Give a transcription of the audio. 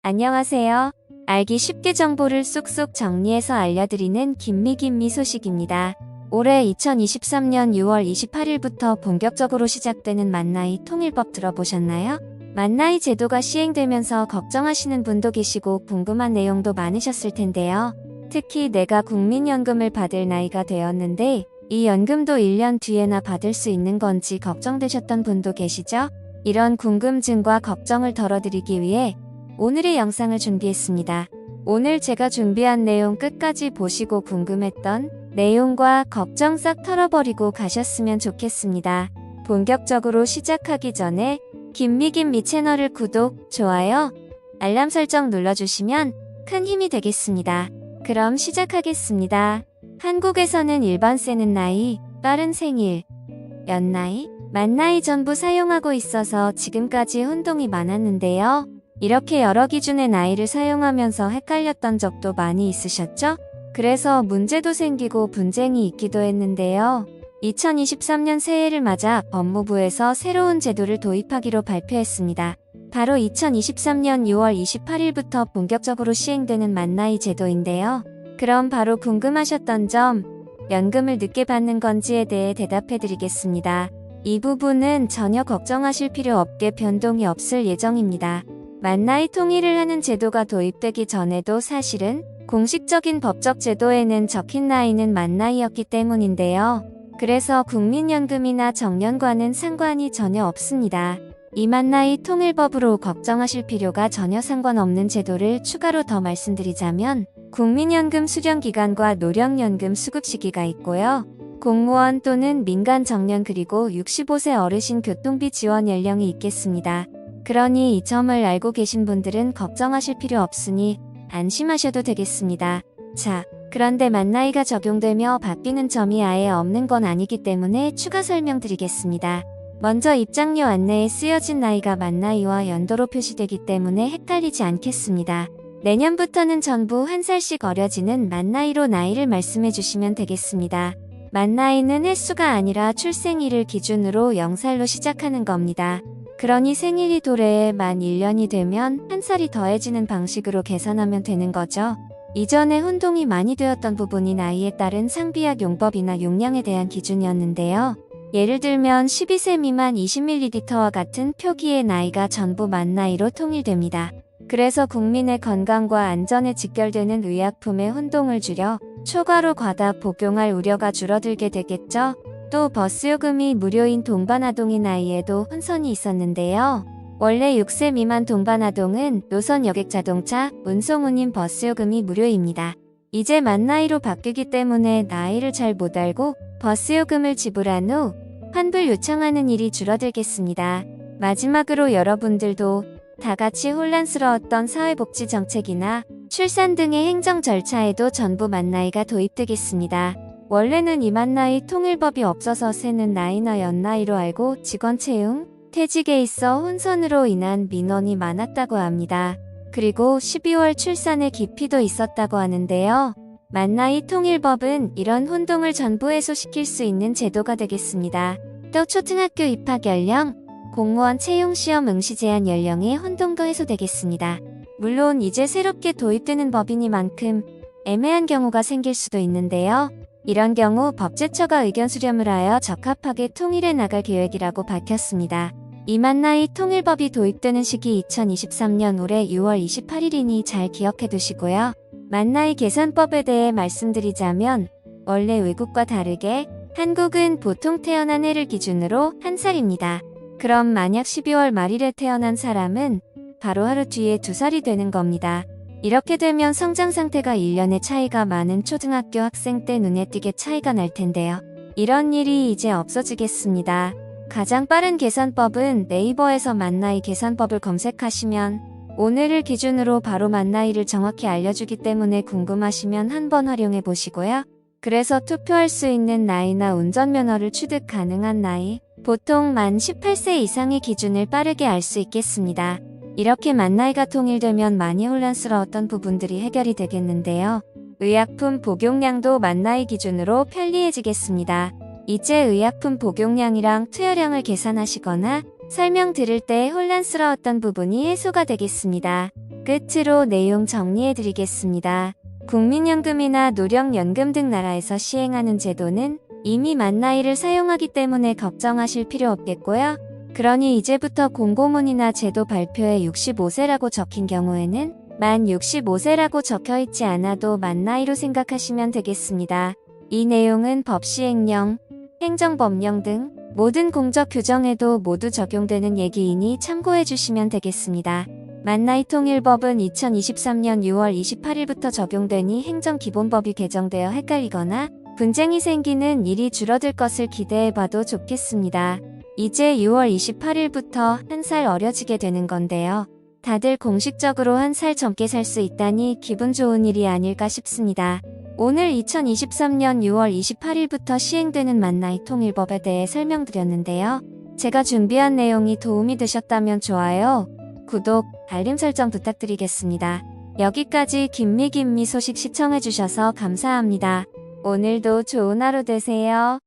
안녕하세요. 알기 쉽게 정보를 쏙쏙 정리해서 알려드리는 김미 소식입니다. 올해 2023년 6월 28일부터 본격적으로 시작되는 만나이 통일법 들어보셨나요? 만나이 제도가 시행되면서 걱정하시는 분도 계시고 궁금한 내용도 많으셨을 텐데요. 특히 내가 국민연금을 받을 나이가 되었는데 이 연금도 1년 뒤에나 받을 수 있는 건지 걱정되셨던 분도 계시죠? 이런 궁금증과 걱정을 덜어드리기 위해 오늘의 영상을 준비했습니다. 오늘 제가 준비한 내용 끝까지 보시고 궁금했던 내용과 걱정 싹 털어버리고 가셨으면 좋겠습니다. 본격적으로 시작하기 전에 김미 채널을 구독, 좋아요, 알람 설정 눌러주시면 큰 힘이 되겠습니다. 그럼 시작하겠습니다. 한국에서는 일반 세는 나이, 빠른 생일, 연나이, 만나이 전부 사용하고 있어서 지금까지 혼동이 많았는데요. 이렇게 여러 기준의 나이를 사용하면서 헷갈렸던 적도 많이 있으셨죠? 그래서 문제도 생기고 분쟁이 있기도 했는데요. 2023년 새해를 맞아 법무부에서 새로운 제도를 도입하기로 발표했습니다. 바로 2023년 6월 28일부터 본격적으로 시행되는 만나이 제도인데요. 그럼 바로 궁금하셨던 점, 연금을 늦게 받는 건지에 대해 대답해 드리겠습니다. 이 부분은 전혀 걱정하실 필요 없게 변동이 없을 예정입니다. 만나이 통일을 하는 제도가 도입되기 전에도 사실은 공식적인 법적 제도에는 적힌 나이는 만나이였기 때문인데요. 그래서 국민연금이나 정년과는 상관이 전혀 없습니다. 이 만나이 통일법으로 걱정하실 필요가 전혀 상관없는 제도를 추가로 더 말씀드리자면 국민연금 수령기간과 노령연금 수급 시기가 있고요. 공무원 또는 민간 정년 그리고 65세 어르신 교통비 지원 연령이 있겠습니다. 그러니 이 점을 알고 계신 분들은 걱정하실 필요 없으니 안심하셔도 되겠습니다. 자, 그런데 만나이가 적용되며 바뀌는 점이 아예 없는 건 아니기 때문에 추가 설명드리겠습니다. 먼저 입장료 안내에 쓰여진 나이가 만나이와 연도로 표시되기 때문에 헷갈리지 않겠습니다. 내년부터는 전부 한 살씩 어려지는 만나이로 나이를 말씀해 주시면 되겠습니다. 만나이는 횟수가 아니라 출생일을 기준으로 0살로 시작하는 겁니다. 그러니 생일이 도래에 만 1년이 되면 한 살이 더해지는 방식으로 계산하면 되는 거죠. 이전에 혼동이 많이 되었던 부분이 나이에 따른 상비약 용법이나 용량에 대한 기준이었는데요. 예를 들면 12세 미만 20ml와 같은 표기의 나이가 전부 만나이로 통일됩니다. 그래서 국민의 건강과 안전에 직결되는 의약품의 혼동을 줄여 초과로 과다 복용할 우려가 줄어들게 되겠죠. 또 버스요금이 무료인 동반아동인 나이에도 혼선이 있었는데요. 원래 6세 미만 동반아동은 노선 여객자동차, 운송운임 버스요금이 무료입니다. 이제 만나이로 바뀌기 때문에 나이를 잘 못 알고 버스요금을 지불한 후 환불 요청하는 일이 줄어들겠습니다. 마지막으로 여러분들도 다같이 혼란스러웠던 사회복지 정책이나 출산 등의 행정 절차에도 전부 만나이가 도입되겠습니다. 원래는 이 만나이 통일법이 없어서 세는 나이나 연나이로 알고 직원 채용, 퇴직에 있어 혼선으로 인한 민원이 많았다고 합니다. 그리고 12월 출산의 기피도 있었다고 하는데요. 만나이 통일법은 이런 혼동을 전부 해소시킬 수 있는 제도가 되겠습니다. 또 초등학교 입학 연령, 공무원 채용 시험 응시 제한 연령의 혼동도 해소되겠습니다. 물론 이제 새롭게 도입되는 법이니만큼 애매한 경우가 생길 수도 있는데요. 이런 경우 법제처가 의견 수렴을 하여 적합하게 통일해 나갈 계획이라고 밝혔습니다. 이 만나이 통일법이 도입되는 시기 2023년 올해 6월 28일이니 잘 기억해 두시고요. 만나이 계산법에 대해 말씀드리자면 원래 외국과 다르게 한국은 보통 태어난 해를 기준으로 한 살입니다. 그럼 만약 12월 말일에 태어난 사람은 바로 하루 뒤에 2살이 되는 겁니다. 이렇게 되면 성장 상태가 1년의 차이가 많은 초등학교 학생 때 눈에 띄게 차이가 날 텐데요. 이런 일이 이제 없어지겠습니다. 가장 빠른 계산법은 네이버에서 만나이 계산법을 검색하시면 오늘을 기준으로 바로 만나이를 정확히 알려주기 때문에 궁금하시면 한번 활용해 보시고요. 그래서 투표할 수 있는 나이나 운전면허를 취득 가능한 나이, 보통 만 18세 이상의 기준을 빠르게 알 수 있겠습니다. 이렇게 만나이가 통일되면 많이 혼란스러웠던 부분들이 해결이 되겠는데요. 의약품 복용량도 만나이 기준으로 편리해지겠습니다. 이제 의약품 복용량이랑 투여량을 계산하시거나 설명 들을 때 혼란스러웠던 부분이 해소가 되겠습니다. 끝으로 내용 정리해드리겠습니다. 국민연금이나 노령연금 등 나라에서 시행하는 제도는 이미 만 나이를 사용하기 때문에 걱정하실 필요 없겠고요. 그러니 이제부터 공고문이나 제도 발표에 65세라고 적힌 경우에는 만 65세라고 적혀있지 않아도 만 나이로 생각하시면 되겠습니다. 이 내용은 법 시행령, 행정법령 등 모든 공적 규정에도 모두 적용되는 얘기이니 참고해주시면 되겠습니다. 만나이 통일법은 2023년 6월 28일부터 적용되니 행정기본법이 개정되어 헷갈리거나 분쟁이 생기는 일이 줄어들 것을 기대해봐도 좋겠습니다. 이제 6월 28일부터 한 살 어려지게 되는 건데요. 다들 공식적으로 한 살 젊게 살 수 있다니 기분 좋은 일이 아닐까 싶습니다. 오늘 2023년 6월 28일부터 시행되는 만나이 통일법에 대해 설명드렸는데요. 제가 준비한 내용이 도움이 되셨다면 좋아요, 구독, 알림 설정 부탁드리겠습니다. 여기까지 김미 소식 시청해주셔서 감사합니다. 오늘도 좋은 하루 되세요.